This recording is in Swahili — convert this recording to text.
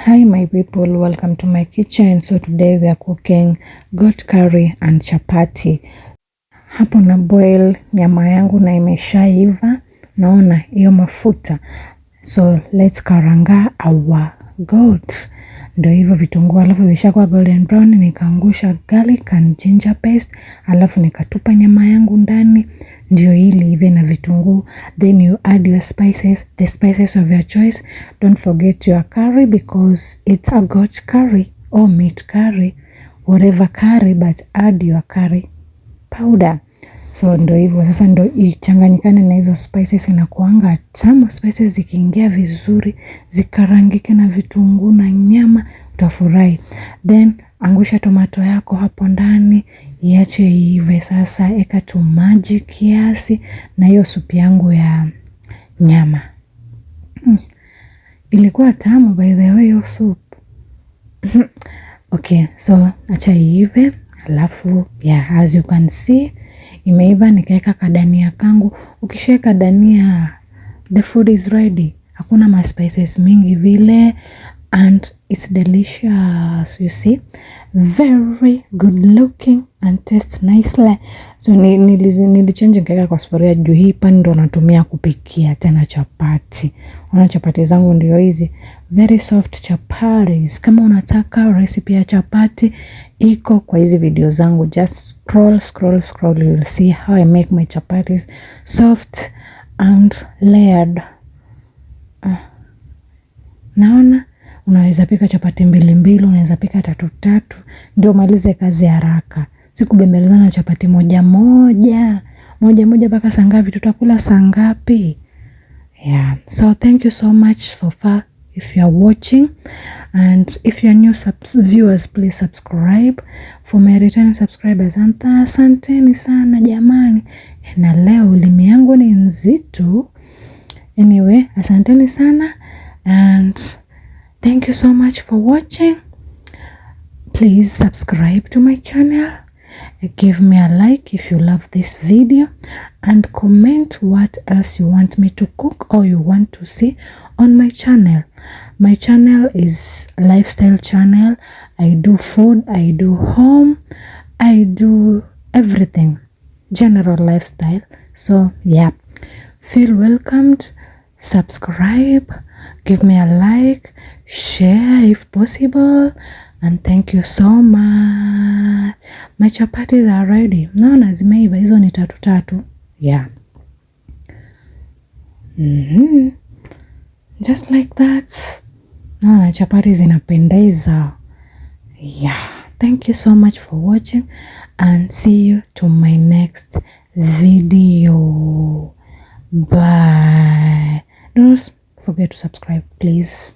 Hi my people, welcome to my kitchen. So today we are cooking goat curry and chapati. Hapo na boil nyama yangu na imeshaiva, naona hiyo mafuta. So let's karanga our goat. Ndio hivyo vitunguu, alafu vishakuwa golden brown, nikaangusha garlic and ginger paste, alafu nikatupa nyama yangu ndani. Ndio hili hivi na vitunguu. Then you add your spices, the spices of your choice. Don't forget your curry because it's a goat curry or meat curry, whatever curry, but add your curry powder. So ndo hivyo sasa, ndo ichanganyikane na hizo spices, inakuanga tamu. Spices zikiingia vizuri, zikarangike na vitunguu na nyama, utafurahi. Then angusha tomato yako hapo ndani, iache iive. Sasa eka tu maji kiasi na hiyo supu yangu ya nyama. Ilikuwa tamu by the way hiyo soup. Okay, so acha iive, alafu as you can see imeiva. Nikaeka kadania kangu. Ukishaweka dania, the food is ready. Hakuna ma spices mingi vile, and it's delicious, you see, very good looking and taste nicely. So nilichange nikaeka kwa sufuria juu hii pan ndo natumia kupikia tena chapati. Ona chapati zangu ndio hizi, very soft chapatis. Kama unataka recipe ya chapati iko kwa hizi video zangu, just scroll, you will see how I make my chapatis soft and layered. Naona unaweza pika chapati mbili, unaweza pika tatu, ndio malize kazi haraka. Sikubembelezana chapati moja mpaka saa ngapi? Tutakula saa ngapi? Yeah, so thank you so much so far if you are watching, and if you are new viewers, please subscribe. For my returning subscribers, asanteni sana jamani. Na leo ulimi yangu ni nzito. Anyway, asanteni sana and thank you so much for watching. Please subscribe to my channel, give me a like if you love this video, and comment what else you want me to cook or you want to see on my channel. My channel is a lifestyle channel. I do food, I do home, I do everything, general lifestyle. So yeah, feel welcomed. Subscribe, give me a like, share if possible, and thank you so much. My chapatis are ready. Naona zimeiva, hizo ni tatu. Yeah. Just like that. Naona chapati zinapendeza. Yeah. Thank you so much for watching and see you to my next video. Bye. Don't forget to subscribe, please.